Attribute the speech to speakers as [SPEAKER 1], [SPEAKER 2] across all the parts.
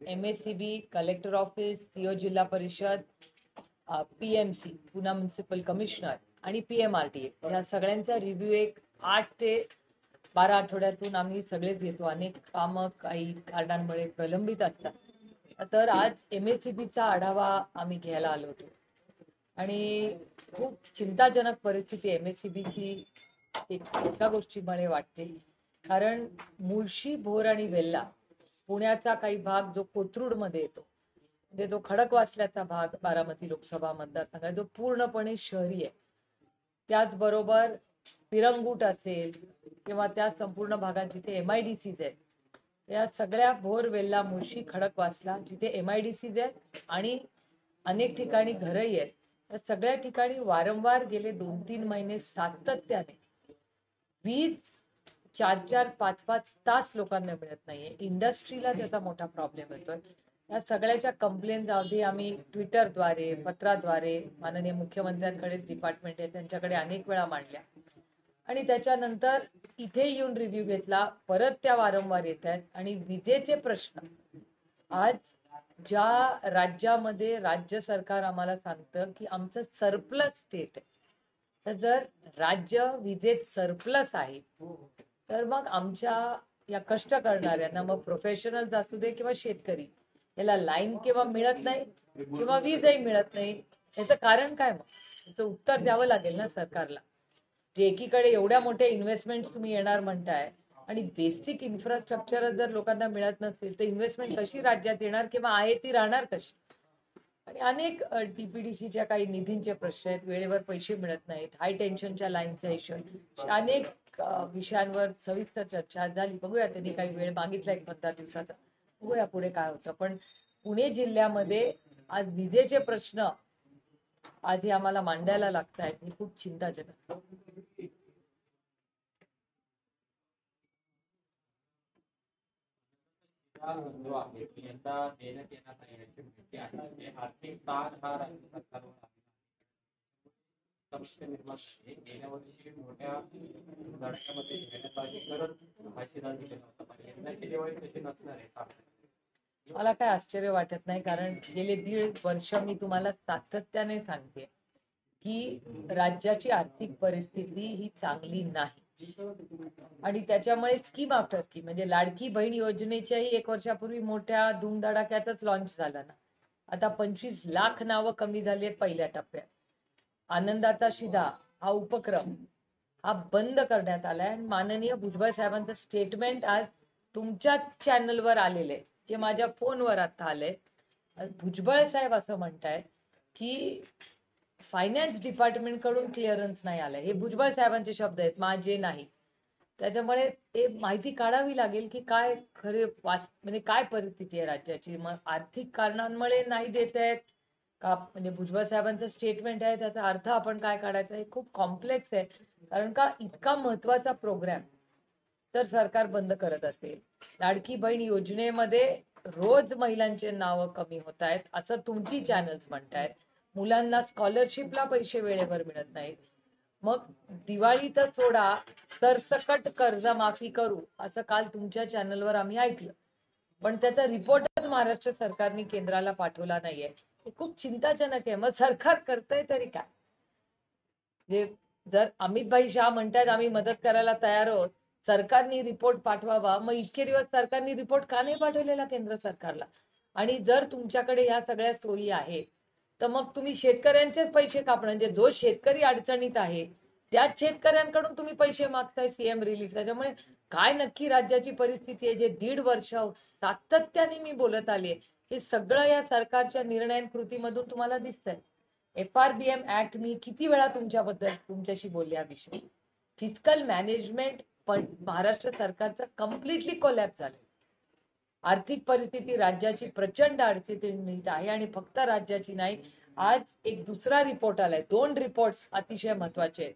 [SPEAKER 1] MSCB, collector office, CO जिल्हा परिषद, PMC Pune municipal commissioner आणि PMRTA या सगळ्यांचा रिव्ह्यू एक 8 ते 12 आठवड्यातून आम्ही सगळेच घेतो. अनेक कामं काही कारणांमुळे प्रलंबित असतात. तर आज MSCBचा आढावा आम्ही घ्यायला आलो होतो आणि खूप चिंताजनक परिस्थिती MSCBची एका गोष्टीमुळे वाटते. कारण मुळशी, भोर आणि वेल्हा पुण्याचा काही भाग जो कोथरूडमध्ये येतो, म्हणजे जो खडकवासल्याचा भाग बारामती लोकसभा मतदारसंघ जो पूर्णपणे शहरी आहे. त्याचबरोबर पिरंगुट असेल किंवा त्या संपूर्ण भागात जिथे MIDCs आहेत, या सगळ्या भोर, वेल्हा, मुळशी, खडकवासला जिथे MIDCs आहेत आणि अनेक ठिकाणी घरही आहेत, त्या सगळ्या ठिकाणी वारंवार गेले 2-3 महिने सातत्याने वीज 4-4, 5-5 तास लोकांना मिळत नाहीये. इंडस्ट्रीला त्याचा मोठा प्रॉब्लेम येतोय. या सगळ्याच्या कंप्लेंट आधी आम्ही ट्विटरद्वारे, पत्राद्वारे माननीय मुख्यमंत्र्यांकडे डिपार्टमेंट आहे त्यांच्याकडे अनेक वेळा मांडल्या आणि त्याच्यानंतर इथे येऊन रिव्ह्यू घेतला. परत त्या वारंवार येत आहेत आणि विजेचे प्रश्न आज ज्या राज्यामध्ये राज्य सरकार आम्हाला सांगतं की आमचं सरप्लस स्टेट आहे, तर जर राज्य विजेत सरप्लस आहे तर मग आमच्या या कष्ट करणाऱ्यांना, मग प्रोफेशनल्स असू दे किंवा शेतकरी, याला लाईन किंवा मिळत नाही किंवा वीजही मिळत नाही, याचं कारण काय? मग याचं उत्तर द्यावं लागेल ना सरकारला. जे एकीकडे एवढ्या मोठ्या इन्व्हेस्टमेंट तुम्ही येणार म्हणताय आणि बेसिक इन्फ्रास्ट्रक्चर जर लोकांना मिळत नसतील तर इन्व्हेस्टमेंट कशी राज्यात येणार किंवा आहे ती राहणार कशी? आणि अनेक TPDCच्या काही निधींचे प्रश्न आहेत, वेळेवर पैसे मिळत नाहीत, हाय टेन्शनच्या लाईनचा इश्यू, अनेक विषयांवर सविस्तर चर्चा झाली. बघूया, त्यांनी काही वेळ मागितला 15 दिवसाचा, बघूया पुढे काय होतं. पण पुणे जिल्ह्यामध्ये आज विजेचे प्रश्न आधी आम्हाला मांडायला लागत आहेत, ही खूप चिंताजनक.
[SPEAKER 2] जो आहे यंदा देण्यात येणार नाही आहे. आर्थिक ताण हा राज्य सरकारवर समस्या निर्माण झाली. गेल्या वर्षी मोठ्या धडाक्यामध्ये जाहिरातबाजी करत भाषेबाजी केला होता, पण यंदाची दिवाळी तशी नसणार आहे.
[SPEAKER 1] मला काय आश्चर्य वाटत नाही, कारण गेले 1.5 वर्ष मी तुम्हाला सातत्याने सांगते की राज्याची आर्थिक परिस्थिती ही चांगली नाही आणि त्याच्यामुळे स्कीम आफ्टर स्कीम, म्हणजे लाडकी बहीण योजनेच्याही 1 वर्षापूर्वी मोठ्या धूमधडाक्यातच लॉन्च झाला ना. आता 25 लाख नावं कमी झाली आहेत पहिल्या टप्प्यात. आनंदाचा शिधा हा उपक्रम हा बंद करण्यात आलाय. माननीय भुजबळ साहेबांचं स्टेटमेंट आज तुमच्या चॅनलवर आलेले, जे माझ्या फोनवर आता आले. भुजबळ साहेब असं म्हणतायत की फायनान्स डिपार्टमेंट कडून क्लिअरन्स नाही आलाय. हे भुजबळ साहेबांचे शब्द आहेत, माझे नाही. त्याच्यामुळे ते माहिती काढावी लागेल की काय खरे म्हणजे काय परिस्थिती आहे राज्याची. मग आर्थिक कारणांमुळे नाही देत आहेत का, म्हणजे भुजबळ साहेबांचं स्टेटमेंट आहे त्याचा अर्थ आपण काय काढायचा हे खूप कॉम्प्लेक्स आहे. कारण का इतका महत्वाचा प्रोग्राम तर सरकार बंद करत असेल. लाडकी बहीण योजनेमध्ये रोज महिलांचे नाव कमी होत आहेत असं तुमची चॅनल्स म्हणतायत. मुलांना स्कॉलरशिपला पैसे वेळेवर मिळत नाहीत. मग दिवाळी तर सोडा, सरसकट कर्जमाफी करू असं काल तुमच्या चॅनलवर आम्ही ऐकलं, पण त्याचा रिपोर्टच महाराष्ट्र सरकारने केंद्राला पाठवला नाहीये. हे खूप चिंताजनक आहे. मग सरकार करतंय तरी काय? जे जर अमितभाई शाह म्हणतात आम्ही मदत करायला तयार आहोत, सरकारने रिपोर्ट पाठवावा, मग इतके दिवस सरकारने रिपोर्ट का नाही पाठवलेला केंद्र सरकारला? आणि जर तुमच्याकडे ह्या सगळ्या सोयी आहेत तर मग तुम्ही शेतकऱ्यांचेच पैसे कापणार, म्हणजे जो शेतकरी अडचणीत आहे त्याच शेतकऱ्यांकडून तुम्ही पैसे मागताय सीएम रिलीफ. त्याच्यामुळे काय नक्की राज्याची परिस्थिती आहे, जे 1.5 वर्ष सातत्याने मी बोलत आले, हे सगळं या सरकारच्या निर्णय कृतीमधून तुम्हाला दिसतंय. FRBM ऍक्ट मी किती वेळा तुमच्याशी बोलले. हा विषय फिस्कल मॅनेजमेंट पण महाराष्ट्र सरकारचं कम्प्लिटली कोलॅप्स झालं. आर्थिक परिस्थिती राज्याची प्रचंड अडचणीत आहे आणि फक्त राज्याची नाही. आज एक दुसरा रिपोर्ट आलाय, 2 रिपोर्ट्स अतिशय महत्वाचे आहेत.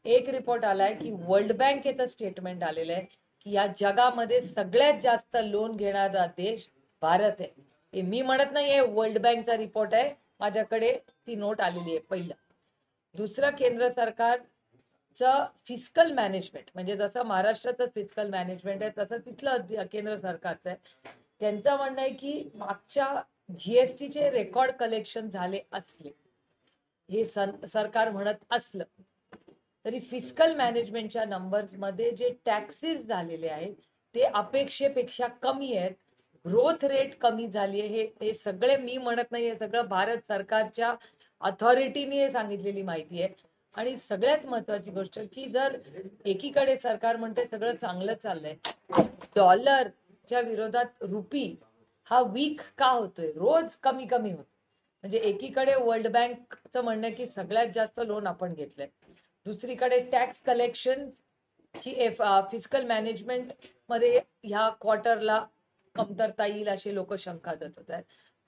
[SPEAKER 1] एक रिपोर्ट आलाय की वर्ल्ड बँकेचं स्टेटमेंट आलेलं आहे की या जगामध्ये सगळ्यात जास्त लोन घेणारा देश भारत आहे. हे मी म्हणत नाहीये, वर्ल्ड बँकचा रिपोर्ट आहे, माझ्याकडे ती नोट आलेली आहे. पहिलं. दुसरं, केंद्र सरकारचं फिस्कल मॅनेजमेंट, म्हणजे जसं महाराष्ट्राचं फिस्कल मॅनेजमेंट आहे तसं तिथलं केंद्र सरकारचं आहे. त्यांचं म्हणणं आहे की मागच्या जीएसटीचे रेकॉर्ड कलेक्शन झाले असले, हे सरकार म्हणत असलं तरी फिस्कल मॅनेजमेंटच्या नंबर्स मध्ये जे टॅक्सेस झालेले आहेत ते अपेक्षेपेक्षा कमी आहेत. ग्रोथ रेट कमी झाली आहे. हे सगळे मी म्हणत नाही, हे सगळं भारत सरकारच्या अथॉरिटीने सांगितलेली माहिती आहे. आणि सगळ्यात महत्वाची गोष्ट की जर एकीकडे सरकार म्हणते सगळं चांगलं चाललंय, डॉलरच्या विरोधात रुपी हा वीक का होतोय, रोज कमी कमी होत. म्हणजे एकीकडे वर्ल्ड बँकचं म्हणणं की सगळ्यात जास्त लोन आपण घेतलंय, दुसरीकडे टॅक्स कलेक्शन ची फिस्कल मॅनेजमेंट मध्ये ह्या क्वार्टरला कमतरता येईल अशी लोक शंका देत होत आहेत.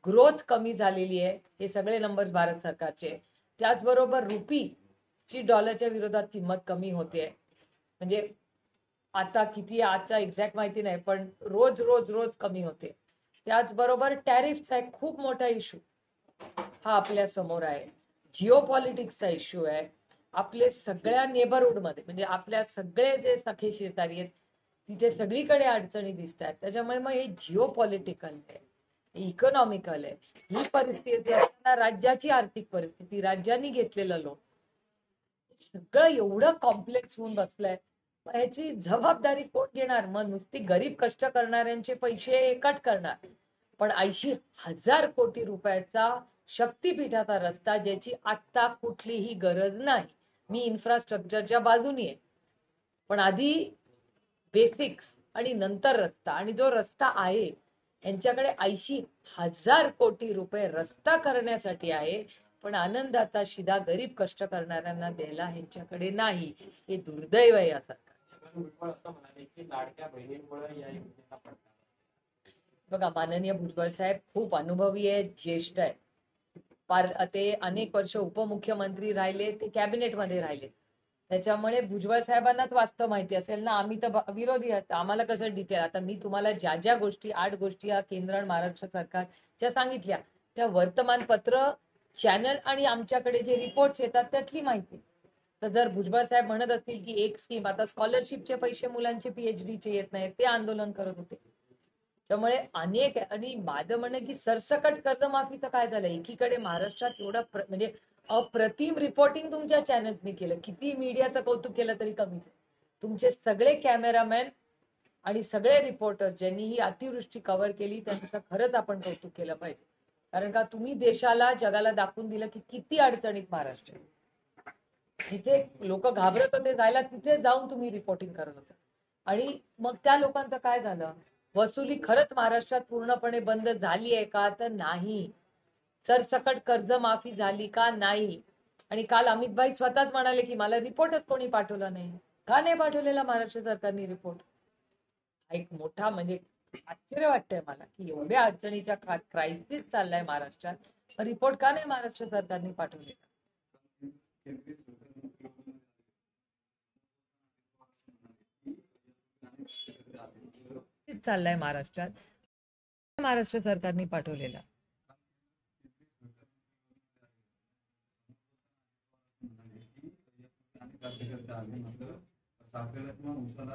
[SPEAKER 1] ग्रोथ कमी झालेली आहे, हे सगळे नंबर्स भारत सरकारचे. त्याचबरोबर रुपी ची डॉलरच्या विरोधात किंमत कमी होते. म्हणजे आता किती आजचा एक्झॅक्ट माहिती नाही, पण रोज रोज रोज कमी होते. त्याचबरोबर टॅरिफचा एक खूप मोठा इश्यू हा आपल्या समोर आहे. जिओ पॉलिटिक्सचा इश्यू आहे. आपले सगळ्या नेबरहुड मध्ये म्हणजे आपल्या सगळे जे सखे शेजारी आहेत तिथे सगळीकडे अडचणी दिसत आहेत. त्याच्यामुळे मग हे जिओ पॉलिटिकल आहे, इकॉनॉमिकल आहे. ही परिस्थिती असताना राज्याची आर्थिक परिस्थिती, राज्यांनी घेतलेलं लोन, सगळं एवढं कॉम्प्लेक्स होऊन बसलंय. ह्याची जबाबदारी कोण घेणार? मग नुसती गरीब कष्ट करणाऱ्यांचे पैसे कट करणार, पण 80,000 कोटी रुपयाचा शक्तीपीठाचा रस्ता ज्याची आता कुठलीही गरज नाही. मी इन्फ्रास्ट्रक्चरच्या बाजूनी आहे, पण आधी बेसिक्स आणि नंतर रस्ता. आणि जो रस्ता आहे यांच्याकडे 80,000 कोटी रुपये रस्ता करण्यासाठी आहे, पण आनंदाचा शिदा गरीब कष्ट करणाऱ्यांना द्यायला ह्यांच्याकडे नाही. हे दुर्दैव आहे या सरकार.
[SPEAKER 2] असं म्हणाले की लाडक्या बहिणींमुळे या योजनेला पडतात.
[SPEAKER 1] बघा, माननीय भुजबळ साहेब खूप अनुभवी आहेत, ज्येष्ठ आहेत. ते अनेक वर्ष उपमुख्यमंत्री राहिले, ते कॅबिनेटमध्ये राहिले. त्याच्यामुळे भुजबळ साहेबांनाच वास्तव माहिती असेल ना. आम्ही तर विरोधी आहोत, आम्हाला कसं डिटेल. आता मी तुम्हाला ज्या ज्या गोष्टी 8 गोष्टी या केंद्र आणि महाराष्ट्र सरकारच्या सांगितल्या त्या वर्तमानपत्र, चॅनल आणि आमच्याकडे जे रिपोर्ट्स येतात त्यातली माहिती. तर जर भुजबळ साहेब म्हणत असतील की एक स्कीम, आता स्कॉलरशिपचे पैसे मुलांचे पीएचडीचे येत नाहीत, ते आंदोलन करत होते. त्यामुळे अनेक, आणि माझं म्हणणं की सरसकट कर्जमाफीचं काय झालं, एकीकडे महाराष्ट्रात एवढा म्हणजे अप्रतिम रिपोर्टिंग तुमच्या चॅनल्सनी केलं, किती मीडियाचं कौतुक केलं तरी कमीच. तुमचे सगळे कॅमेरामॅन आणि सगळे रिपोर्टर ज्यांनी ही अतिवृष्टी कव्हर केली त्यांचं खरंच आपण कौतुक केलं पाहिजे. कारण का तुम्ही देशाला, जगाला दाखवून दिलं की किती अडचणीत महाराष्ट्र. जिथे लोक घाबरत होते जायला तिथे जाऊन तुम्ही रिपोर्टिंग करत होता. आणि मग त्या लोकांचं काय झालं? वसुली खरंच महाराष्ट्रात पूर्णपणे बंद झाली आहे का? तर नाही. सरसकट कर्जमाफी झाली का? नाही. आणि काल अमित भाई स्वतःच म्हणाले की मला रिपोर्टच कोणी पाठवला नाही. का नाही पाठवलेला महाराष्ट्र सरकारने रिपोर्ट? एक मोठा म्हणजे आश्चर्य वाटतंय मला की एवढ्या अडचणीच्या क्रायसिस चाललाय महाराष्ट्रात, रिपोर्ट का नाही महाराष्ट्र सरकारने पाठवलेला? चाललाय महाराष्ट्रात, महाराष्ट्र सरकारने पाठवलेला.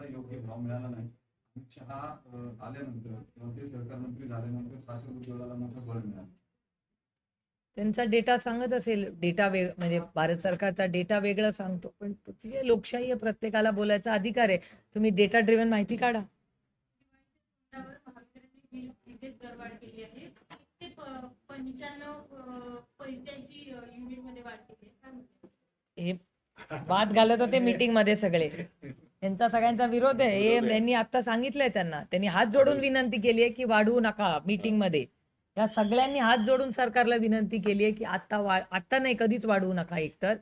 [SPEAKER 3] योग्य भाव मिळाला नाही. अमित शहा आल्यानंतर किंवा ते सरकार मंत्री झाल्यानंतर साखर उद्योगाला मोठं बळ मिळालं.
[SPEAKER 1] त्यांचा डेटा सांगत असेल, डेटा म्हणजे भारत सरकारचा डेटा वेगळा सांगतो, पण लोकशाही आहे, प्रत्येकाला बोलायचा अधिकार आहे. तुम्ही डेटा ड्रिव्हन माहिती काढा. हे वाद घालत होते मीटिंग मध्ये सगळे, त्यांचा सगळ्यांचा विरोध आहे. हे त्यांनी आता सांगितलंय, त्यांनी हात जोडून विनंती केली आहे की वाढवू नका. मीटिंग मध्ये या सगळ्यांनी हात जोडून सरकारला विनंती केली आहे की आता नाही, कधीच वाढवू नका एकतर.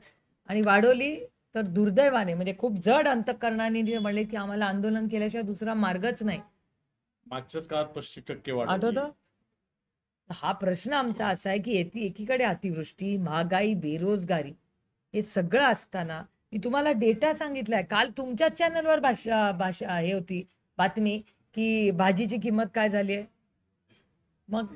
[SPEAKER 1] आणि वाढवली तर दुर्दैवाने म्हणजे खूप जड अंतःकरणाने म्हणले की आम्हाला आंदोलन केल्याशिवाय दुसरा मार्गच नाही.
[SPEAKER 4] मागच्याच काळात 25% वाढ
[SPEAKER 1] आठवतं? हा प्रश्न आमचा असा आहे की एकीकडे अतिवृष्टी, महागाई, बेरोजगारी हे सगळं असताना मी तुम्हाला डेटा सांगितलाय. काल तुमच्याच चॅनलवर भाषा हे होती बातमी की भाजीची किंमत काय झाली आहे. मग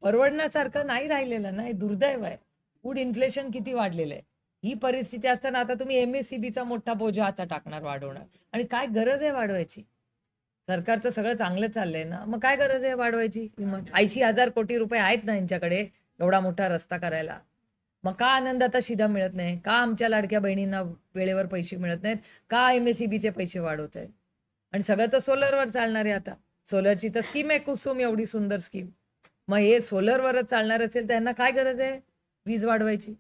[SPEAKER 1] परवडण्यासारखं नाही राहिलेलं ना, हे दुर्दैव आहे. फूड इन्फ्लेशन किती वाढलेलं आहे. ही परिस्थिती असताना आता तुम्ही MSCBचा मोठा बोजा आता टाकणार, वाढवणार. आणि काय गरज आहे वाढवायची? सरकारचं सगळं चांगलं चाललंय ना, मग काय गरज आहे वाढवायची किंमत? 80,000 कोटी रुपये आहेत ना यांच्याकडे एवढा मोठा रस्ता करायला. मग का आनंद आता शिधा मिळत नाही? का आमच्या लाडक्या बहिणींना वेळेवर पैसे मिळत नाहीत? का MSEBचे पैसे वाढवत आहेत? आणि सगळं तर सोलरवर चालणार आहे आता. सोलरची तर स्कीम आहे कुसुम, एवढी सुंदर स्कीम. मग हे सोलरवरच चालणार असेल तर यांना काय गरज आहे वीज वाढवायची?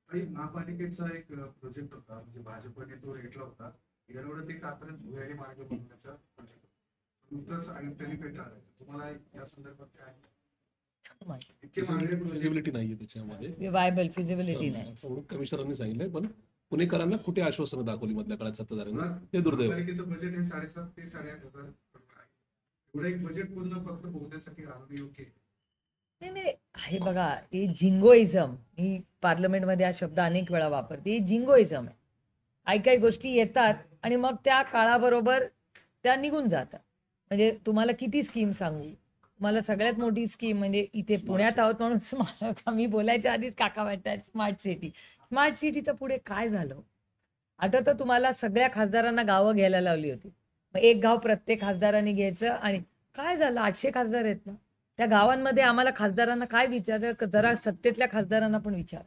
[SPEAKER 3] आणि महापालिकेचा एक प्रोजेक्ट होता, म्हणजे भाजपने तो रेटला होता, एवढं ते तात्पर्यंत भुयारी मार्ग बनवण्याचा प्रोजेक्ट होता. नुकतंच आयुक्तांनी फेटाळलं. तुम्हाला या संदर्भात काय इतके महागडे प्रोजेक्ट
[SPEAKER 4] फिजिबिलिटी नाहीये त्याच्यामध्ये.
[SPEAKER 1] वायबल फिजिबिलिटी नाही.
[SPEAKER 4] असं म्हणून कमिशनरांनी सांगितलंय, पण पुणेकरांना कुठे आश्वासनं दाखवली मधल्या काळात सत्ताधाऱ्यांना, ते दुर्दैव आहे.
[SPEAKER 3] महापालिकेचं बजेट हे 7.5 ते 8.5 हजार करोड आहे. एवढं एक बजेट पूर्ण फक्त बोगद्यासाठी राहणं योग्य आहे.
[SPEAKER 1] नाही नाही, हे बघा, हे जिंगोइझम, मी पार्लमेंटमध्ये हा शब्द अनेक वेळा वापरते. हे जिंगोइझम आहे. काही काही गोष्टी येतात आणि मग त्या काळाबरोबर त्या निघून जातात. म्हणजे तुम्हाला किती स्कीम सांगू? मला सगळ्यात मोठी स्कीम म्हणजे इथे पुण्यात आहोत म्हणून मी बोलायच्या आधीच काका वाटतात स्मार्ट सिटी. स्मार्ट सिटीचं पुढे काय झालं? आठवतं तुम्हाला, सगळ्या खासदारांना गावं घ्यायला लावली होती. मग एक गाव प्रत्येक खासदारांनी घ्यायचं आणि काय झालं? 800 खासदार आहेत ना त्या गावांमध्ये. आम्हाला खासदारांना काय विचार, जरा सत्तेतल्या खासदारांना पण विचार.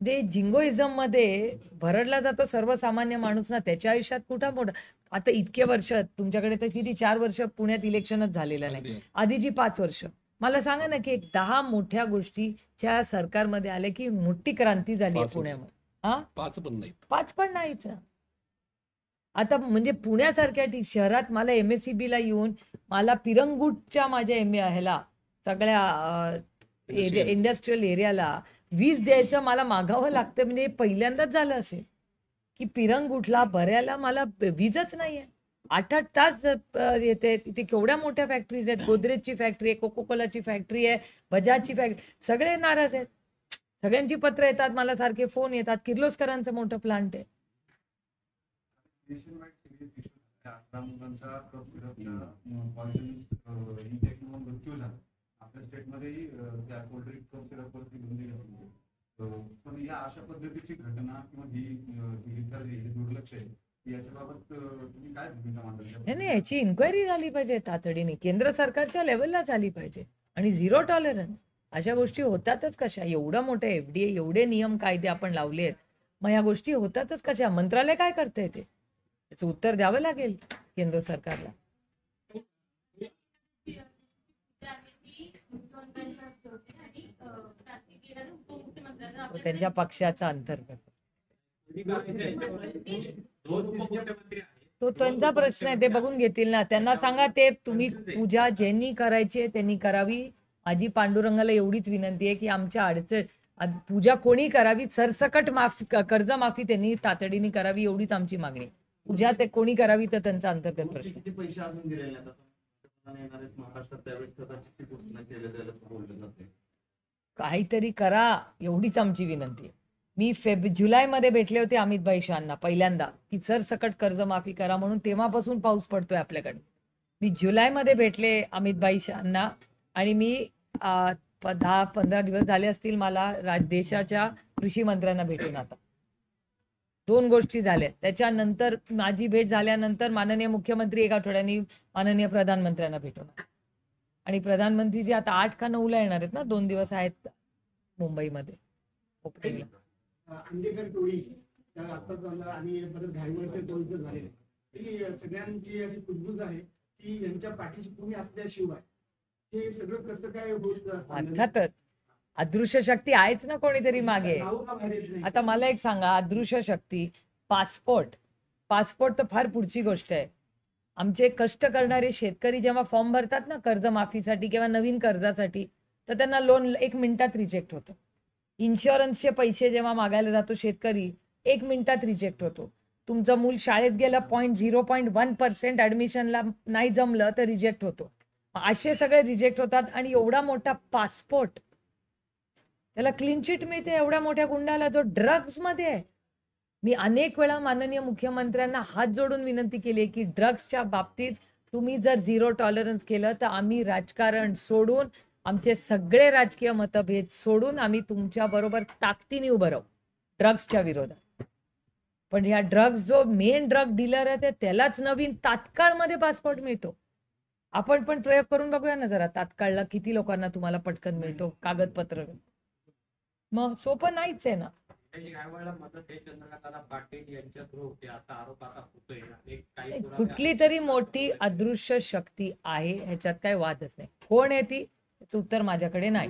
[SPEAKER 1] जे जिंगोइझम मध्ये भरडला जातो सर्वसामान्य माणूस ना, त्याच्या आयुष्यात कुठं मोठं. आता इतके वर्ष तुमच्याकडे तर किती 4 वर्ष पुण्यात इलेक्शनच झालेलं नाही, आधीची 5 वर्ष. मला सांगा ना की 10 मोठ्या गोष्टीच्या सरकारमध्ये आल्या की मोठी क्रांती झाली आहे
[SPEAKER 4] 5
[SPEAKER 1] पुण्यामध्ये. हा,
[SPEAKER 4] 5 पण नाही.
[SPEAKER 1] 5 पण नाहीच. आता म्हणजे पुण्यासारख्या शहरात मला MSEB ला येऊन मला पिरंगुटच्या माझ्या ह्याला सगळ्या इंडस्ट्रियल एरियाला वीज द्यायचं मला मागावं लागतं. म्हणजे हे पहिल्यांदाच झालं असेल की पिरंगुटला बऱ्याला मला वीजच नाहीये. 8-8 तास येते. तिथे केवढ्या मोठ्या फॅक्टरीज आहेत. गोदरेजची फॅक्टरी आहे, कोकोकोलाची फॅक्टरी आहे, बजाजची फॅक्टरी. सगळे नाराज आहेत. सगळ्यांची पत्र येतात, मला सारखे फोन येतात. किर्लोस्करांचं मोठं प्लांट आहे.
[SPEAKER 3] नेशनवाईड सिरीज इश्यू झाल्या. 11 मुलांचा पॉयझन इंटेकमुळे मृत्यू झाला. आपल्या स्टेटमध्येही त्या कोल्ड ड्रिंक कप सिरपवरती बंदी घातली. पण या अशा पद्धतीची घटना किंवा ही दुर्लक्ष आहे, याच्याबाबत तुम्ही काय भूमिका मांडता?
[SPEAKER 1] नाही, याची इन्क्वायरी झाली पाहिजे तातडीने. केंद्र सरकारच्या लेवलला झाली पाहिजे. आणि झिरो टॉलरन्स अशा गोष्टी होतातच कशा? एवढं मोठं FDA, एवढे नियम कायदे आपण लावलेत, मग या गोष्टी होतातच कशा? मंत्रालय काय करतंय ते? त्याचं उत्तर द्यावं लागेल केंद्र सरकारला. त्यांच्या पक्षाचा अंतर्गत तो त्यांचा प्रश्न आहे, ते बघून घेतील ना. त्यांना सांगा ते तुम्ही पूजा ज्यांनी करायची आहे त्यांनी करावी. माझी पांडुरंगाला एवढीच विनंती आहे की आमच्या अडचण पूजा कोणी करावी, सरसकट माफी, कर्जमाफी त्यांनी तातडीने करावी, एवढीच आमची मागणी. पूजा ते कोणी करावी तर त्यांचा अंतर्गत प्रश्न.
[SPEAKER 5] पैसे अजून दिलेले नाही महाराष्ट्रात, त्यावेळेस
[SPEAKER 1] काहीतरी करा, एवढीच आमची विनंती आहे. मी जुलैमध्ये भेटले होते अमितभाई शहांना पहिल्यांदा की सरसकट कर्जमाफी करा म्हणून. तेव्हापासून पाऊस पडतोय आपल्याकडे. मी जुलैमध्ये भेटले अमितभाई शहांना आणि मी 10-15 दिवस झाले असतील मला देशाच्या कृषी मंत्र्यांना भेटून. आता 2 गोष्टी झाल्या. त्याच्यानंतर माझी भेट झाल्यानंतर माननीय मुख्यमंत्री 1 आठवड्यानी माननीय प्रधानमंत्र्यांना भेटून. आणि प्रधानमंत्री जे आता 8 का 9 ला येणार आहेत ना, 2 दिवस आहेत मुंबईमध्ये ओपनिंगला.
[SPEAKER 6] अंधेकर टोळी आणि परत घाईवरचे टोळीचं झाले. ही सगळ्यांची अशी कुजबूज आहे की यांच्या पाठीशी तुम्ही असल्याशिवाय हे सगळं कसं काय होत?
[SPEAKER 1] अर्थातच अदृश्य शक्ती आहेच ना कोणीतरी मागे. आता मला एक सांगा, अदृश्य शक्ती, पासपोर्ट तर फार पुढची गोष्ट आहे. आमचे कष्ट करणारे शेतकरी जेव्हा फॉर्म भरतात ना कर्जमाफीसाठी किंवा नवीन कर्जासाठी, तर त्यांना लोन 1 मिनिटात रिजेक्ट होतं. इन्शुरन्सचे पैसे जेव्हा मागायला जातो शेतकरी, 1 मिनिटात रिजेक्ट होतो. तुमचं मूल शाळेत गेलं 0.1% ऍडमिशनला नाही जमलं तर रिजेक्ट होतो. असे सगळे रिजेक्ट होतात. आणि एवढा मोठा पासपोर्ट, त्याला क्लीन चिट मिळते एवढ्या मोठ्या गुंडाला जो ड्रग्ज मध्ये आहे. मी अनेक वेळा माननीय मुख्यमंत्र्यांना हात जोडून विनंती केली की ड्रग्सच्या बाबतीत तुम्ही जर झिरो टॉलरन्स केलं तर आम्ही राजकारण सोडून, आमचे सगळे राजकीय मतभेद सोडून आम्ही तुमच्या बरोबर ताकदीने उभं राहू ड्रग्सच्या विरोधात. पण ह्या ड्रग्ज जो मेन ड्रग डीलर आहे त्यालाच नवीन तात्काळमध्ये पासपोर्ट मिळतो. आपण पण प्रयोग करून बघूया ना जरा, तात्काळला किती लोकांना तुम्हाला पटकन मिळतो कागदपत्र. मग सोपं नाहीच आहे ना.
[SPEAKER 2] यावेळेला मदत हे चंद्रकांतदादा पाटील यांच्या थ्रू होते, असा आरोप आता होतोय. आणि काही पुरावे
[SPEAKER 1] कुठली तरी मोठी अदृश्य शक्ती आहे, ह्याच्यात काही वादच नाही. कोण आहे ती, याचं उत्तर माझ्याकडे नाही.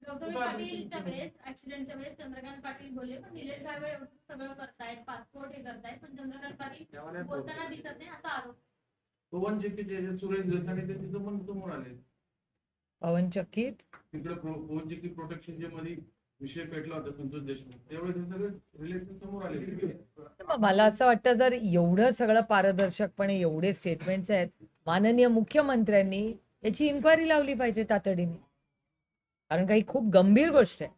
[SPEAKER 7] गौतमी पाटीलच्या वेळेस ऍक्सिडेंटच्या वेळेस चंद्रकांत पाटील बोलले, पण निलेश घाळवे एवढं सगळं करतायत, पासपोर्ट हे करतायत, पण चंद्रकांत पाटील बोलताना दिसत नाही असा आरोप.
[SPEAKER 5] पवन चक्कीचे सुरेश देसाई त्यांची संबंध समोर आले.
[SPEAKER 1] पवन चक्की
[SPEAKER 5] तिकडे पवन चक्की प्रोटेक्शनच्या मध्ये विषय पेटला होता संतोष देशमुख, त्यावेळेस हे सगळे रिलेशन समोर आले.
[SPEAKER 1] मग मला असं वाटतं, जर एवढं सगळं पारदर्शकपणे एवढे स्टेटमेंट्स आहेत, माननीय मुख्यमंत्र्यांनी याची इन्क्वायरी लावली पाहिजे तातडीने. कारण काही खूप गंभीर गोष्ट आहे.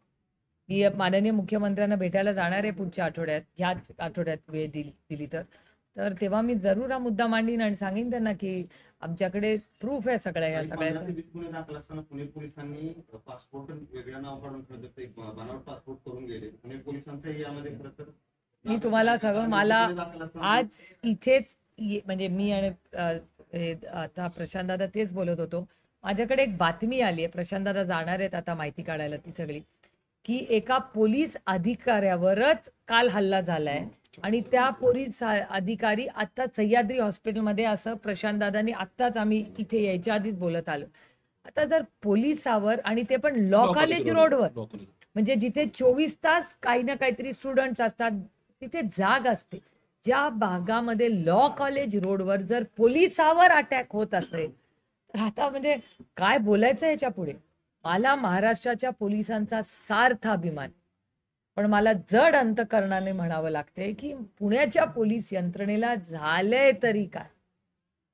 [SPEAKER 1] मी माननीय मुख्यमंत्र्यांना भेटायला जाणार आहे पुढच्या आठवड्यात, ह्याच आठवड्यात वेळ दिली तर तेव्हा मी जरूर हा मुद्दा मांडीन आणि सांगेन त्यांना की आमच्याकडे प्रूफ आहे सगळ्या या सगळ्याचा.
[SPEAKER 5] पुणे दाखल असताना पुणे पोलिसांनी पासपोर्ट वेगळं नाव काढून बनावट पासपोर्ट करून गेले. पुणे पोलिसांचं यामध्ये खरं तर
[SPEAKER 1] मी तुम्हाला सगळं, मला आज इथेच म्हणजे मी आणि आता प्रशांत दादा तेच बोलत होतो, माझ्याकडे एक बातमी आली आहे, प्रशांत दादा जाणार आहेत आता माहिती काढायला ती सगळी, की एका पोलीस अधिकाऱ्यावरच काल हल्ला झालाय आणि त्या पोलीस अधिकारी आता सह्याद्री हॉस्पिटलमध्ये, असं प्रशांत दादांनी आत्ताच आम्ही इथे यायच्या आधीच बोलत आलो. आता जर पोलिसावर, आणि ते पण लॉ कॉलेज रोडवर, म्हणजे जिथे 24 तास काही ना काहीतरी स्टुडंट्स असतात, तिथे जाग असते, ज्या भागामध्ये लॉ कॉलेज रोडवर जर पोलिसावर अटॅक होत असेल तर आता म्हणजे काय बोलायचं याच्या पुढे. मला महाराष्ट्राच्या पोलिसांचा सार्थ अभिमान, पण मला जड अंतकरणाने म्हणावं लागते की पुण्याच्या पोलीस यंत्रणेला झालंय तरी काय.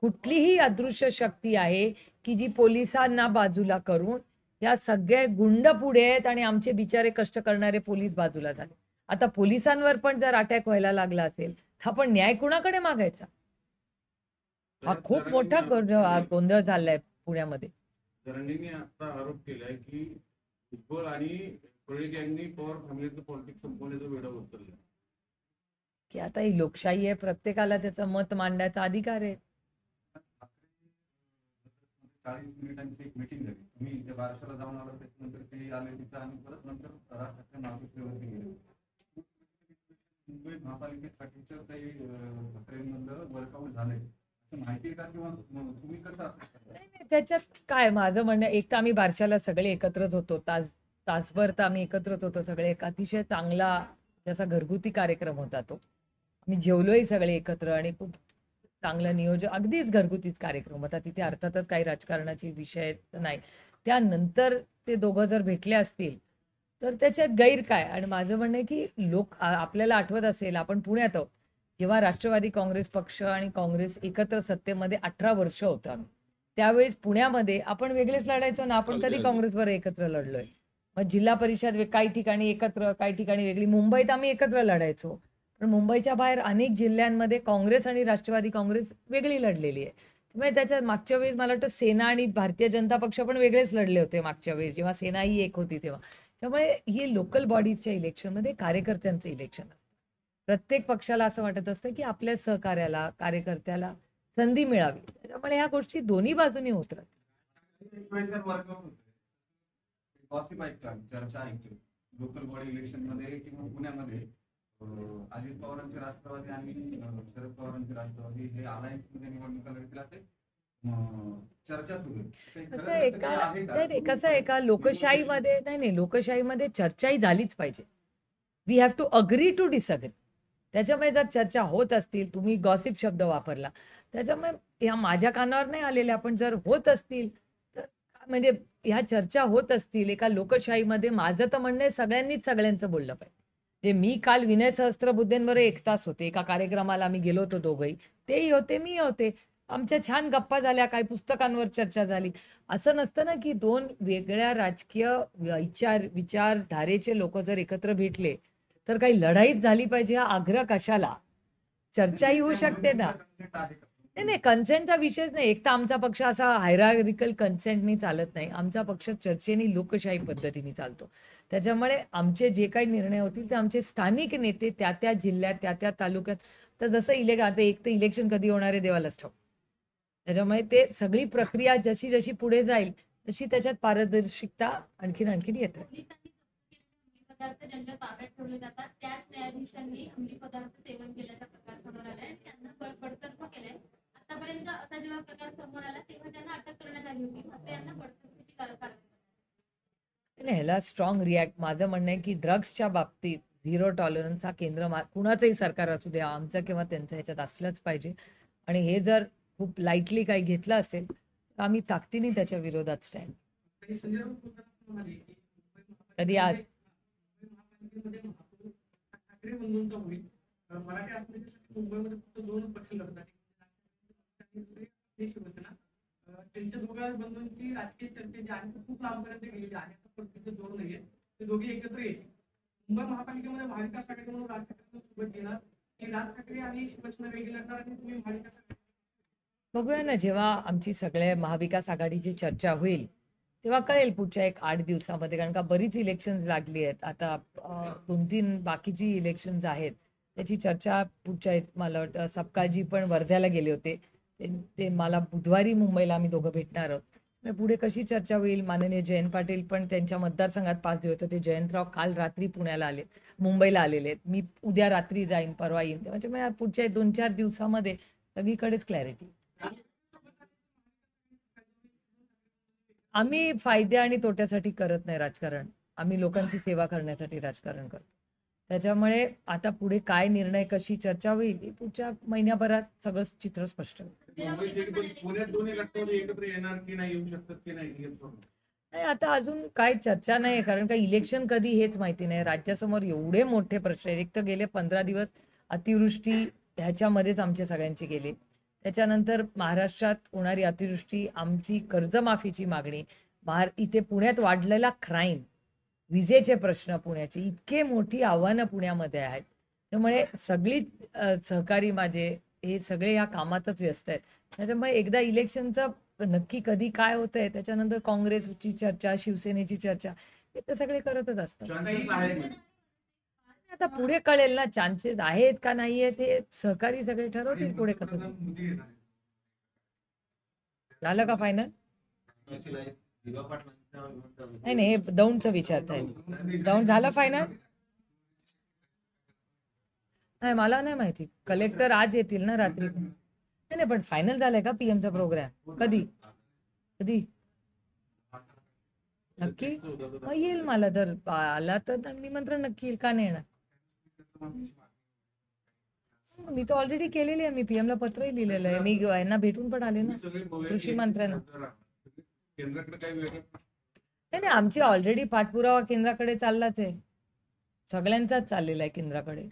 [SPEAKER 1] कुठलीही अदृश्य शक्ती आहे की जी पोलिसांना बाजूला करून या सगळे गुंड पुढे आहेत आणि आमचे बिचारे कष्ट करणारे पोलीस बाजूला झाले. आता पोलिसांवर पण जर अटॅक व्हायला लागला असेल तर आपण न्याय कुणाकडे मागायचा. हा खूप मोठा गोंधळ झालाय पुण्यामध्ये.
[SPEAKER 5] जरांगींनी आता आरोप केलाय की भुजबळ आणि फडणवीस यांनी पवार फॅमिलीचं पॉलिटिक्स संपवण्याचा वेढा उचलला.
[SPEAKER 1] की आता ही लोकशाही आहे, प्रत्येकाला त्याचं मत मांडण्याचा अधिकार आहे.
[SPEAKER 3] 40 मिनिटांची एक मीटिंग झाली, तुम्ही त्या बारशाला जाऊन आला, त्याच्यानंतर ते आले तिथं आणि परत नंतर राष्ट्राच्या नागरिकतेवरती गेले. मुंबई महापालिकेसाठीचं काही ठाकरेंमधलं वर्कआउट झालंय असं माहिती आहे का, किंवा तुम्ही कसं असं?
[SPEAKER 1] त्याच्यात काय माझं म्हणणं, एक तर आम्ही बारशाला सगळे एकत्रच होतो, तासभर तर आम्ही एकत्रच होतो सगळे. एक अतिशय चांगला त्याचा घरगुती कार्यक्रम होता तो. आम्ही जेवलोही सगळे एकत्र आणि खूप चांगलं नियोजन, अगदीच घरगुतीच कार्यक्रम होता. तिथे अर्थातच काही राजकारणाचे विषय नाही. त्यानंतर ते दोघं जर भेटले असतील तर त्याच्यात गैर काय. आणि माझं म्हणणं आहे की आपल्याला आठवत असेल, आपण पुण्यात आहोत, जेव्हा राष्ट्रवादी काँग्रेस पक्ष आणि काँग्रेस एकत्र सत्तेमध्ये 18 वर्ष होतं आम्ही, त्यावेळेस पुण्यामध्ये आपण वेगळेच लढायचो ना. आपण कधी काँग्रेसवर एकत्र लढलोय. मग जिल्हा परिषद काही ठिकाणी एकत्र, काही ठिकाणी वेगळी. मुंबईत आम्ही एकत्र लढायचो, पण मुंबईच्या बाहेर अनेक जिल्ह्यांमध्ये काँग्रेस आणि राष्ट्रवादी काँग्रेस वेगळी लढलेली आहे. त्यामुळे त्याच्यात मागच्या वेळेस मला वाटतं सेना आणि भारतीय जनता पक्ष पण वेगळेच लढले होते मागच्या वेळेस, जेव्हा सेना ही एक होती तेव्हा. त्यामुळे ही लोकल बॉडीजच्या इलेक्शनमध्ये कार्यकर्त्यांचं इलेक्शन असतं. प्रत्येक पक्षाला असं वाटत असतं की आपल्या सहकार्याला, कार्यकर्त्याला संधी मिळावी. त्यामुळे ह्या गोष्टी दोन्ही बाजूनी होत राहतात.
[SPEAKER 3] चर्चा ऐकतो लोकल बॉडी इलेक्शन मध्ये किंवा पुण्यामध्ये अजित पवारांचे राष्ट्रवादी आणि शरद पवारांचे राष्ट्रवादी हे अलायन्स मध्ये निवडणुका लढतील असे चर्चा सुरू आहे.
[SPEAKER 1] कसं एका लोकशाहीमध्ये नाही, लोकशाहीमध्ये चर्चाही झालीच पाहिजे. We have to agree to disagree. त्याच्यामुळे जर चर्चा होत असतील, तुम्ही गॉसिप शब्द वापरला, त्याच्यामुळे ह्या माझ्या कानावर नाही आलेल्या, पण जर होत असतील तर म्हणजे ह्या चर्चा होत असतील एका लोकशाहीमध्ये, माझं तर म्हणणं सगळ्यांनीच सगळ्यांचं बोललं पाहिजे. जे मी काल विनय सहस्त्रबुद्धेंवर 1 तास होते, एका कार्यक्रमाला आम्ही गेलो होतो दोघंही, तेही होते, मी होते. आमच्या छान गप्पा झाल्या, काही पुस्तकांवर चर्चा झाली. असं नसतं ना की 2 वेगळ्या राजकीय विचारधारेचे लोक जर एकत्र भेटले तर काही लढाईच झाली पाहिजे. हा आग्रह कशाला. चर्चाही होऊ शकते ना. नाही कन्सेंटचा विषयच नाही. एक तर आमचा पक्ष असा हायरार्किकल कन्सेंटनी चालत नाही. आमचा पक्ष चर्चेनी लोकशाही पद्धतीने चालतो. त्याच्यामुळे आमचे जे काही निर्णय होतील ते आमचे स्थानिक नेते त्या त्या जिल्ह्यात त्या त्या तालुक्यात, तर जसं आता एक तर इलेक्शन कधी होणार आहे देवालाच ठाऊक. त्याच्यामुळे ते सगळी प्रक्रिया जशी जशी पुढे जाईल तशी त्याच्यात पारदर्शिकता आणखीन येत राहील.
[SPEAKER 7] पोलिसांनी पदार्थ ज्यांच्या ताब्यात ठेवले जातात त्याच न्यायाधीशांनी अंमली पदार्थ सेवन केल्याचा प्रकार समोर आलाय आणि त्यांना बडतर्फ केलंय. आतापर्यंत असा जेव्हा प्रकार समोर आला तेव्हा त्यांना अटक करण्यात आली होती. आता यांना बडतर्फीची कारवाई.
[SPEAKER 1] नाही, ह्याला स्ट्रॉंग रिॲक्ट. माझं म्हणणं आहे की ड्रग्सच्या बाबतीत झिरो टॉलरन्स हा केंद्र कुणाचंही सरकार असू द्या, आमचं किंवा त्यांचं, ह्याच्यात असलंच पाहिजे. आणि हे जर खूप लाईटली काही घेतलं असेल तर आम्ही ताकदीने त्याच्या विरोधात स्टँड.
[SPEAKER 6] आणि संजय राऊत स्वतःच म्हणाले की
[SPEAKER 1] कधी आज
[SPEAKER 6] महापालिकेमध्ये महापौर ठाकरे बंधूंचा होईल. मराठी आत्महत्येसाठी मुंबईमध्ये फक्त 2 पक्ष लढतात. शिवसेना त्यांच्या दोघा बंधूंची राजकीय चर्चा जी आहे ती खूप लांबपर्यंत गेलेली आहे. आता पक्षाचे 2 नाहीये, ते दोघे एकत्र येतील. मुंबई महापालिकेमध्ये महाविकास आघाडी म्हणून राज ठाकरे सोबत घेणार की राज ठाकरे आणि शिवसेना वेगळी लढणार आणि तुम्ही महाविकास आघाडी.
[SPEAKER 1] बघूया ना, जेव्हा आमची सगळ्या महाविकास आघाडीची चर्चा होईल तेव्हा कळेल पुढच्या 1-8 दिवसामध्ये. कारण का बरीच इलेक्शन लागली आहेत आता. 2-3 बाकीची इलेक्शन्स आहेत त्याची चर्चा पुढच्या मला वाटतं सपकाळजी पण वर्ध्याला गेले होते. ते मला बुधवारी मुंबईला आम्ही दोघं भेटणार आहोत. पुढे कशी चर्चा होईल. माननीय जयंत पाटील पण त्यांच्या मतदारसंघात 5 दिवस होते. जयंतराव काल रात्री मुंबईला आलेले आहेत. मी उद्या रात्री जाईन, परवा येईन. त्याच्यामुळे पुढच्या 2-4 दिवसामध्ये सगळीकडेच क्लॅरिटी. आम्ही फायदे आणि तोट्यासाठी करत नाही राजकारण. आम्ही लोकांची सेवा करण्यासाठी राजकारण करतो. त्याच्यामुळे आता पुढे काय निर्णय, कशी चर्चा होईल हे पुढच्या महिन्याभरात सगळं चित्र स्पष्ट होईल.
[SPEAKER 3] पुण्यात दोन्ही राष्ट्रवादी एकत्र येणार की नाही, येऊ शकतात की नाही,
[SPEAKER 1] नाही आता अजून काय चर्चा नाही. कारण का इलेक्शन कधी हेच माहिती नाही. राज्यासमोर एवढे मोठे प्रश्न आहेत. एक तर गेले 15 दिवस अतिवृष्टी ह्याच्यामध्येच आमचे सगळ्यांचे गेले. त्याच्यानंतर महाराष्ट्रात होणारी अतिवृष्टी, आमची कर्जमाफीची मागणी, इथे पुण्यात वाढलेला क्राईम, विजेचे प्रश्न, पुण्याची इतके मोठी आव्हानं पुण्यामध्ये आहेत. त्यामुळे सगळी सहकारी माझे हे सगळे या कामातच व्यस्त आहेत. त्याच्यामुळे एकदा इलेक्शनचं नक्की कधी काय होतंय त्याच्यानंतर काँग्रेसची चर्चा, शिवसेनेची चर्चा, हे तर सगळे करतच असतात. आता पुढे कळेल ना, चान्सेस आहेत का नाही आहेत हे सहकारी सगळे ठरवतील पुढे कसं. झालं का फायनल? नाही हे दौंडचं विचारताय. दौंड झालं फायनल? नाही मला नाही माहिती. कलेक्टर आज येतील ना रात्री. नाही पण फायनल झालंय का पीएमचा प्रोग्राम? कधी नक्की? मग येईल. मला जर आला तर निमंत्रण नक्की येईल. का नाही येणार? मी तर ऑलरेडी केलेली आहे. मी पीएमला पत्रही लिहिलेलं आहे. मी यांना भेटून पण आले ना, कृषी मंत्र्यांना. नाही आमची ऑलरेडी पाठपुरावा केंद्राकडे चाललाच आहे. सगळ्यांचाच चाललेला आहे केंद्राकडे.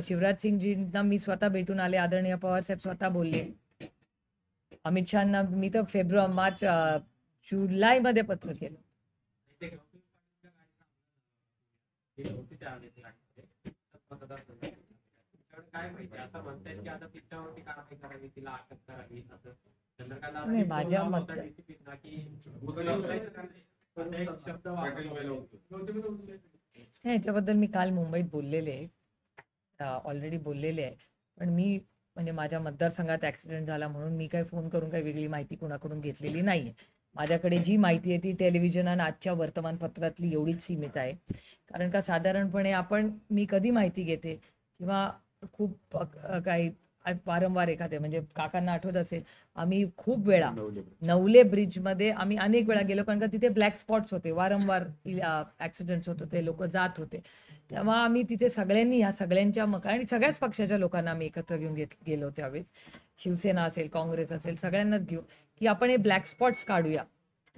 [SPEAKER 1] शिवराज सिंगजींना मी स्वतः भेटून आले. आदरणीय पवार साहेब स्वतः बोलले. अमित शहाना मी तर जुलै मध्ये पत्र केलं.
[SPEAKER 2] काय माहिती असं म्हणतायत की आता तिच्यावरती कारवाई करावी, तिला अटक करावी असं.
[SPEAKER 1] नाही माझ्या मत ह्याच्याबद्दल मी काल मुंबईत बोललेले आहे, ऑलरेडी बोललेले आहे. पण मी म्हणजे माझ्या मतदारसंघात ऍक्सिडेंट झाला म्हणून मी काही फोन करून काही वेगळी माहिती कुणाकडून घेतलेली नाहीये. माझ्याकडे जी माहिती आहे ती टेलिव्हिजन आणि आजच्या वर्तमानपत्रातली एवढीच सीमित आहे. कारण का साधारणपणे मी कधी माहिती घेते किंवा खूप काही वारंवार एखादे म्हणजे काकांना आठवत असेल, आम्ही खूप वेळा नवले ब्रिजमध्ये आम्ही अनेक वेळा गेलो. कारण का तिथे ब्लॅक स्पॉट्स होते, वारंवार ऍक्सिडेंट्स होत होते, लोक जात होते. तेव्हा आम्ही तिथे सगळ्यांनी ह्या सगळ्यांच्या आणि सगळ्याच पक्षाच्या लोकांना आम्ही एकत्र घेऊन गेलो. त्यावेळेस शिवसेना असेल, काँग्रेस असेल, सगळ्यांनाच घेऊ की आपण हे ब्लॅक स्पॉट्स काढूया.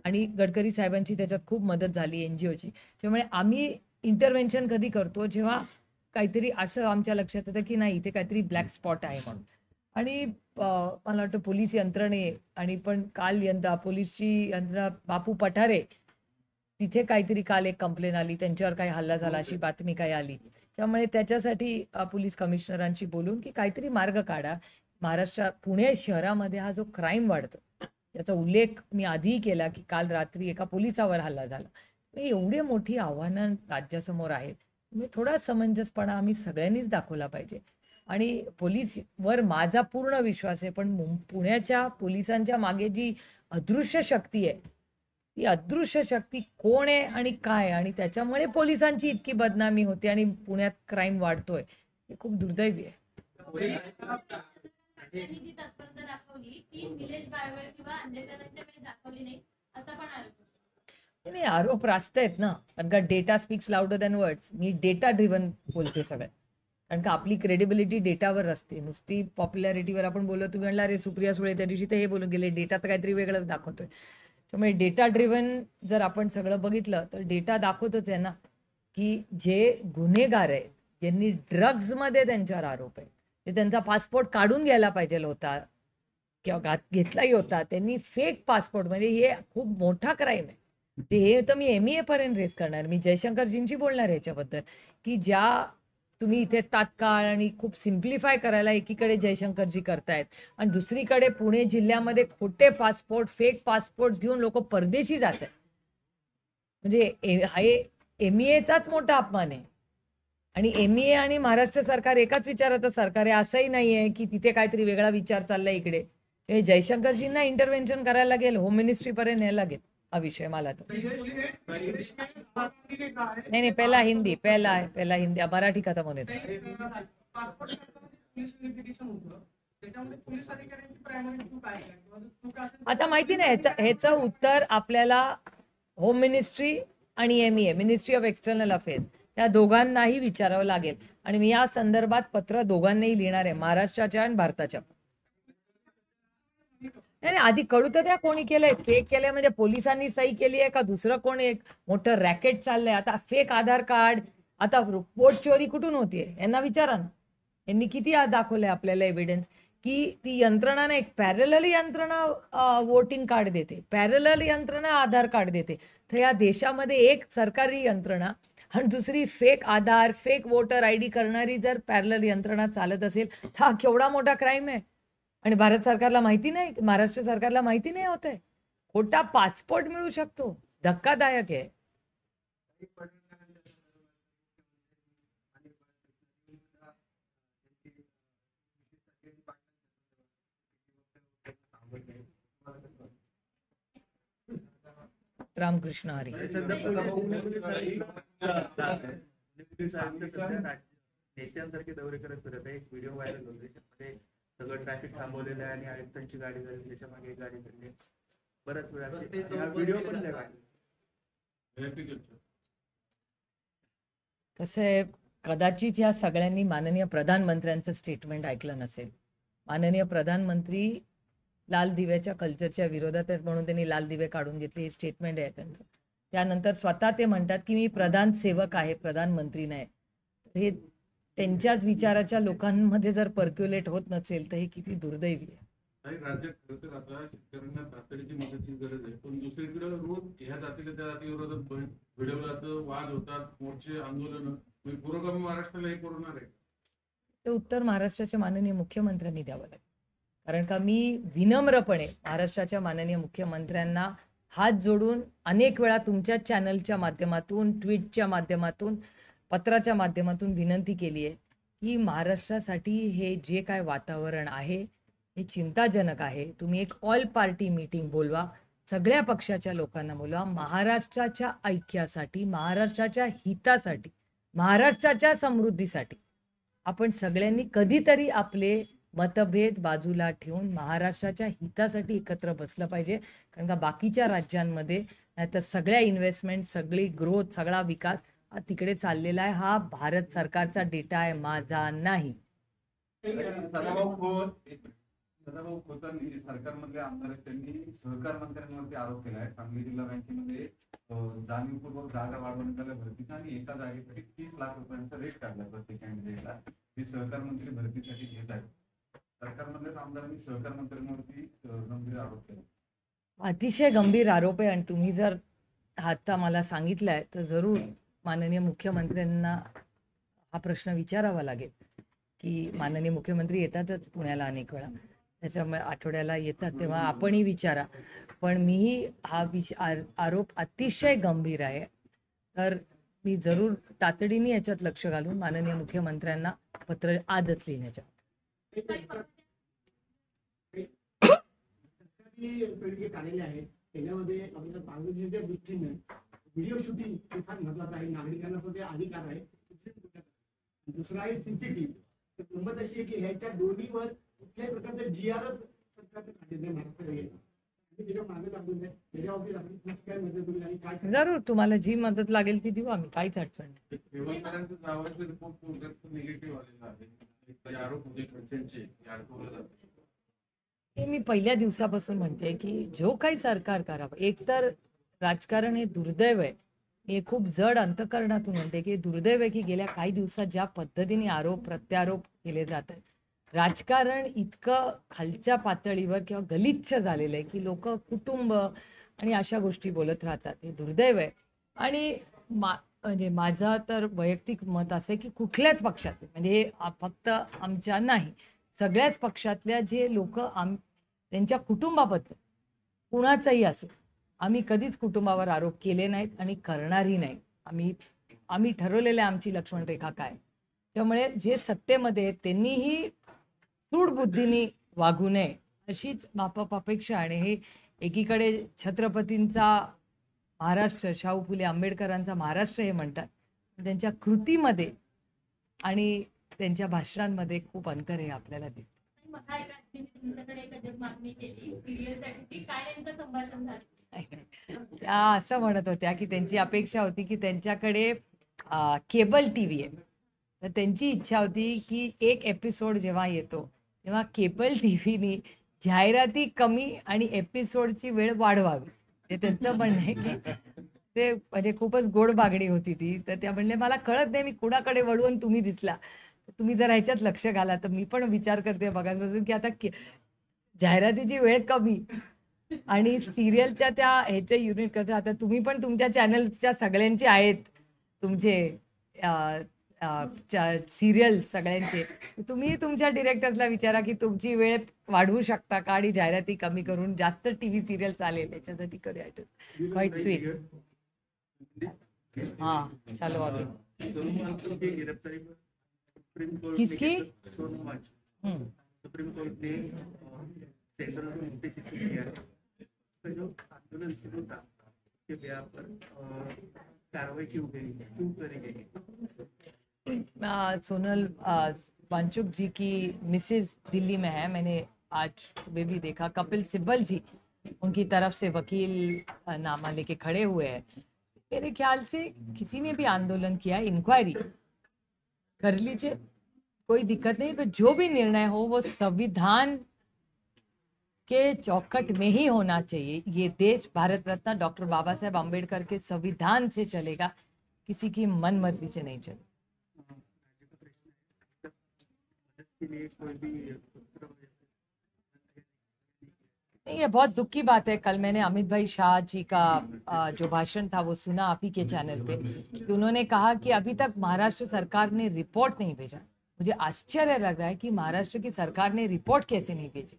[SPEAKER 1] आणि गडकरी साहेबांची त्याच्यात खूप मदत झाली, NGOची. त्यामुळे आम्ही इंटरव्हेन्शन कधी करतो जेव्हा काहीतरी असं आमच्या लक्षात येतं की नाही इथे काहीतरी ब्लॅक स्पॉट आहे म्हणून. आणि मला वाटतं पोलीस यंत्रणे आणि पण काल पोलीसची यंत्रणा बापू पठारे तिथे काहीतरी काल एक कंप्लेन आली, त्यांच्यावर काही हल्ला झाला अशी बातमी काही आली. त्यामुळे त्याच्यासाठी पोलीस कमिशनरांशी बोलून की काहीतरी मार्ग काढा महाराष्ट्रात पुणे शहरामध्ये हा जो क्राईम वाढतो याचा उल्लेख मी आधीही केला की काल रात्री एका पोलिसावर हल्ला झाला. एवढी मोठी आव्हानं राज्यासमोर आहेत. थोडा समंजसपणा आम्ही सगळ्यांनीच दाखवला पाहिजे. आणि पोलीसवर माझा पूर्ण विश्वास आहे, पण पुण्याच्या पोलिसांच्या मागे जी अदृश्य शक्ती आहे, ती अदृश्य शक्ती कोण आहे आणि काय, आणि त्याच्यामुळे पोलिसांची इतकी बदनामी होते आणि पुण्यात क्राईम वाढतोय, हे खूप दुर्दैवी आहे.
[SPEAKER 7] त्यांनी जी तत्परता दाखवली ती निलेश बाळवळ किंवा अंधेकरांच्या वेळी दाखवली नाही असा पण आरोप होता.
[SPEAKER 1] नाही, आरोप रास्त आहेत ना, कारण का data speaks louder than words. मी डेटा ड्रिव्हन बोलते सगळं, कारण का आपली क्रेडिबिलिटी डेटावर असते, नुसती पॉप्युलॅरिटीवर आपण बोललो. तुम्ही म्हणला अरे सुप्रिया सुळे त्या दिवशी तर हे बोलून गेले, डेटा तर काहीतरी वेगळंच दाखवतोय. त्यामुळे डेटा ड्रिव्हन जर आपण सगळं बघितलं तर डेटा दाखवतच आहे ना की जे गुन्हेगार आहेत, ज्यांनी ड्रग्जमध्ये त्यांच्यावर आरोप आहे, ते त्यांचा पासपोर्ट काढून घ्यायला पाहिजे होता किंवा घेतलाही होता, त्यांनी फेक पासपोर्ट, म्हणजे हे खूप मोठा क्राईम आहे. ते हे तर मी MEA पर्यंत रेस करणार. मी जयशंकरजींशी बोलणार याच्याबद्दल की ज्या तुम्ही इथे तात्काळ आणि खूप सिम्प्लिफाय करायला एकीकडे जयशंकरजी करतायत आणि दुसरीकडे पुणे जिल्ह्यामध्ये खोटे पासपोर्ट, फेक पासपोर्ट घेऊन लोक परदेशी जात आहेत. म्हणजे हा MEAचाच मोठा अपमान आहे. आणि MEA आणि महाराष्ट्र सरकार एकाच विचाराचं सरकार आहे असंही नाहीये की तिथे काहीतरी वेगळा विचार चाललाय इकडे. जयशंकरजींना इंटरव्हेन्शन करायला लागेल, होम मिनिस्ट्री पर्यंत न्यायला लागेल हा विषय. मला तर नाही, पहिला हिंदी, पहिला हिंदी, मराठी खतम होणे. आता माहिती नाही ह्याचं उत्तर आपल्याला होम मिनिस्ट्री आणि MEA, ministry of external affairs, या दोघांनाही विचारावं लागेल. आणि मी या संदर्भात पत्र दोघांनाही लिहिणार आहे, महाराष्ट्राच्या आणि भारताच्या. नाही, आधी कळू तर द्या कोणी केलंय. फेक केलंय म्हणजे पोलिसांनी सही केली आहे का दुसरं कोण एक मोठं रॅकेट चाललंय. आता फेक आधार कार्ड, आता पोट चोरी कुठून होतीये यांना विचारा ना. यांनी किती दाखवलंय आपल्याला एव्हिडन्स की ती यंत्रणा ना, एक पॅरलल यंत्रणा वोटिंग कार्ड देते, पॅरलल यंत्रणा आधार कार्ड देते. तर या देशामध्ये एक सरकारी यंत्रणा आणि दुसरी फेक आधार, फेक वोटर ID करणारी जर पॅरलल यंत्रणा चालत असेल तर हा केवढा मोठा क्राईम आहे. आणि भारत सरकारला माहिती नाही, महाराष्ट्र सरकारला माहिती नाही होत आहे. खोटा पासपोर्ट मिळू शकतो, धक्कादायक आहे. रामकृष्ण हरी.
[SPEAKER 8] नेत्यांसारखे दौरे करत फिरत आहे. एक व्हिडिओ व्हायरल होतो, त्याच्यामध्ये सगळं ट्रॅफिक थांबवलेलं आहे आणि आयुक्तांची गाडी झाली, त्याच्या मागे एक गाडी झाली. बऱ्याच वेळा व्हिडिओ पण
[SPEAKER 1] कसं आहे, कदाचित या सगळ्यांनी माननीय प्रधानमंत्र्यांचं स्टेटमेंट ऐकलं नसेल. माननीय प्रधानमंत्री लाल दिव्याच्या कल्चरच्या विरोधात आहेत म्हणून त्यांनी लाल दिवे काढून घेतले, हे स्टेटमेंट आहे त्यांचं. त्यानंतर स्वतः ते म्हणतात की मी प्रधान सेवक आहे, प्रधानमंत्री नाही. हे त्यांच्याच विचाराच्या लोकांमध्ये जर पर्क्युलेट होत नसेल तर हे किती दुर्दैवी आहे.
[SPEAKER 9] राज्यात खरं तर आता शेतकऱ्यांना तातडीची मदतीची गरज आहे, पण दुसरीकडे रोज ह्या जातीला त्या जातीविरोधात भिडवलं जातं, वाद होतात, मोर्चे, आंदोलन. पुरोगामी महाराष्ट्राला हे पुरवणार आहे?
[SPEAKER 1] ते उत्तर महाराष्ट्राच्या माननीय मुख्यमंत्र्यांनी द्यावं लागेल. कारण का मी विनम्रपणे महाराष्ट्राच्या माननीय मुख्यमंत्र्यांना हात जोडून अनेक वेळा तुमच्या चॅनलच्या माध्यमातून, ट्विटच्या माध्यमातून, पत्राच्या माध्यमातून विनंती केली आहे की महाराष्ट्रासाठी हे जे काय वातावरण आहे हे चिंताजनक आहे. तुम्ही एक ऑल पार्टी मीटिंग बोलवा, सगळ्या पक्षाच्या लोकांना बोलवा, महाराष्ट्राच्या ऐक्यासाठी, महाराष्ट्राच्या हितासाठी, महाराष्ट्राच्या समृद्धीसाठी आपण सगळ्यांनी कधीतरी आपले मतभेद बाजूला ठेवून महाराष्ट्राच्या हितासाठी एकत्र बसलं पाहिजे. कारण का बाकीच्या राज्यांमध्ये नाहीतर सगळ्या इन्व्हेस्टमेंट, सगळी ग्रोथ, सगळा विकास हा तिकडे चाललेला आहे. हा भारत सरकारचा डेटा आहे, माझा नाही.
[SPEAKER 10] सदाभाऊ खोतांनी सरकारमधले आमदार त्यांनी सहकार मंत्र्यांवरती आरोप केला आहे. सांगली जिल्हा बँकेमध्ये जाणीवपूर्वक जागा वाढवण्यात आल्या भरतीचा आणि एका जागेसाठी 30 लाख रुपयांचा रेट काढला प्रत्येक कॅन्डिडेटला. हे सहकार मंत्री भरतीसाठी घेत आहेत. सरकारमधल्याच आमदारांनी सहकार मंत्र्यांवरती गंभीर आरोप केला.
[SPEAKER 1] अतिशय गंभीर आरोप आहे आणि तुम्ही जर आता मला सांगितलंय तर जरूर माननीय मुख्यमंत्र्यांना हा प्रश्न विचारावा लागेल की माननीय मुख्यमंत्री येतातच पुण्याला अनेक वेळा, त्याच्यामुळे आठवड्याला येतात तेव्हा आपणही विचारा. पण मीही हा आरोप अतिशय गंभीर आहे, तर मी जरूर तातडीने याच्यात लक्ष घालून माननीय मुख्यमंत्र्यांना पत्र आजच लिहिण्याच्या.
[SPEAKER 6] सरकारी सर्टिफिकेट आलेले आहे त्याच्यामध्ये आपल्याला पारदर्शकतेच्या दृष्टीने व्हिडिओ शूटिंग हे फार महत्वाचं आहे. नागरिकांना सुद्धा अधिकार आहे. दुसरा आहे सीसीटीव्ही. तर गंमत अशी आहे की ह्याच्या दोन्हीवर कुठल्याही प्रकारचं जीआरच सरकारने काढलेलं नाही महाराष्ट्र. त्याच्या मागे लागून आहे त्याच्या बाबतीत आपण काय मदत होईल आणि काय
[SPEAKER 1] जरूर तुम्हाला जी मदत लागेल ती देऊ आम्ही, काहीच अडचण नाही.
[SPEAKER 9] रेवणकरांचं जावयाचं रिपोर्ट निगेटिव्ह आलेला आहे. काही आरोप होते खडसेंचे अडकवलं जातं.
[SPEAKER 1] हे मी पहिल्या दिवसापासून म्हणते की जो काही सरकार करावं, एकतर राजकारण हे दुर्दैव आहे. हे खूप जड अंतःकरणातून म्हणते की दुर्दैव आहे की गेल्या काही दिवसात ज्या पद्धतीने आरोप प्रत्यारोप केले जात आहेत, राजकारण इतकं खालच्या पातळीवर किंवा गलिच्छ झालेलं आहे की लोक कुटुंब आणि अशा गोष्टी बोलत राहतात. हे दुर्दैव आहे. आणि म्हणजे माझं तर वैयक्तिक मत असं आहे की कुठल्याच पक्षाचे, म्हणजे हे फक्त आमच्या नाही, सगळ्याच पक्षातल्या जे लोक त्यांच्या कुटुंबाबद्दल कुणाचंही असेल, आम्ही कधीच कुटुंबावर आरोप केले नाहीत आणि करणारही नाही. आम्ही ठरवलेलं आहे आमची लक्ष्मण रेखा काय. त्यामुळे जे सत्तेमध्ये आहेत त्यांनीही सूडबुद्धीने वागू नये अशीच माफक अपेक्षा. आणि हे एकीकडे छत्रपतींचा महाराष्ट्र, शाहू फुले आंबेडकरांचा महाराष्ट्र हे म्हणतात, त्यांच्या कृतीमध्ये आणि त्यांच्या भाषणांमध्ये खूप अंतर आहे आपल्याला दिसतं.
[SPEAKER 7] तुमच्याकडे एक अजब मागणी केली सिरियलसाठी, काय नेमकं संभाषण झालं?
[SPEAKER 1] त्या असं म्हणत होत्या की त्यांची अपेक्षा होती की त्यांच्याकडे केबल टीव्ही आहे, तर त्यांची इच्छा होती की एक एपिसोड जेव्हा येतो तेव्हा केबल टीव्हीनी जाहिराती कमी आणि एपिसोडची वेळ वाढवावी. ते त्यांचं म्हणणं आहे की ते म्हणजे खूपच गोड मागणी होती ती. तर त्या म्हणले मला कळत नाही मी कुणाकडे वळून तुम्ही दिसला, तुम्ही जर ह्याच्यात लक्ष घाला. तर मी पण विचार करते बघायपासून की आता जाहिरातीची वेळ कमी आणि सिरियलच्या त्या ह्याचे युनिट कसं, आता तुम्ही पण तुमच्या चॅनलच्या सगळ्यांचे आहेत तुमचे सिरियल सगळ्यांचे, तुम्ही तुमच्या डिरेक्टर्सला विचारा की तुमची वेळ वाढवू शकता का आणि जाहिराती कमी करून जास्त टीव्ही सिरियल चालेल याच्यासाठी करूया. Quite sweet. हाँ चलो अभी किसकी
[SPEAKER 8] सुप्रीम कोर्ट ने सेंट्रल को नोटिस किया है जो आंदोलन शुरू था के ब्याह पर कार्रवाई क्यों करी गई?
[SPEAKER 1] सोनल वांचुक जी की मिसेज दिल्ली में है. मैंने आज सुबह भी देखा. कपिल सिब्बल जी उनकी तरफ से वकील नामा लेके खड़े हुए हैं. मेरे ख्याल से किसी ने भी आंदोलन किया, इंक्वायरी कर लीजिए, कोई दिक्कत नहीं. पर जो भी निर्णय हो वो संविधान के चौखट में ही होना चाहिए. ये देश भारत रत्न डॉक्टर बाबा साहेब अम्बेडकर के संविधान से चलेगा, किसी की मन मर्जी से नहीं चलेगा. ये बहुत दुख की बात है. कल मैंने अमित भाई शाह जी का जो भाषण था वो सुना आप ही के चैनल पे, कि उन्होंने कहा कि अभी तक महाराष्ट्र सरकार ने रिपोर्ट नहीं भेजा. मुझे आश्चर्य लग रहा है कि महाराष्ट्र की सरकार ने रिपोर्ट कैसे नहीं भेजी.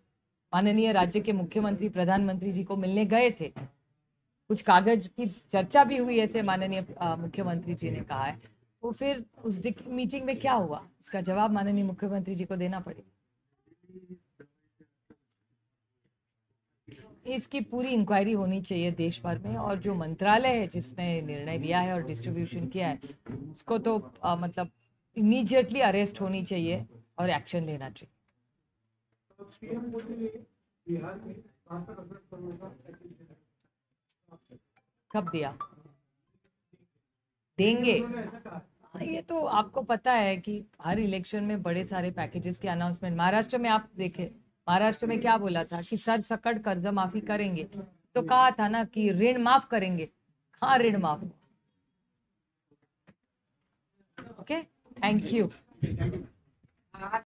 [SPEAKER 1] माननीय राज्य के मुख्यमंत्री प्रधानमंत्री जी को मिलने गए थे, कुछ कागज की चर्चा भी हुई ऐसे माननीय मुख्यमंत्री जी ने कहा है. तो फिर उस मीटिंग में क्या हुआ, इसका जवाब माननीय मुख्यमंत्री जी को देना पड़ेगा. इसकी पूरी इंक्वायरी होनी चाहिए देश भर में, और जो मंत्रालय है जिसने निर्णय लिया है और डिस्ट्रीब्यूशन किया है उसको तो मतलब इमीडिएटली अरेस्ट होनी चाहिए और एक्शन लेना चाहिए. कब दिया, देंगे. ये तो आपको पता है कि हर इलेक्शन में बड़े सारे पैकेजेस के अनाउंसमेंट. महाराष्ट्र में आप देखें, महाराष्ट्र में क्या बोला था कि सर सकट कर्ज माफी करेंगे, तो कहा था ना कि ऋण माफ करेंगे. हाँ ऋण माफ. Okay, thank you.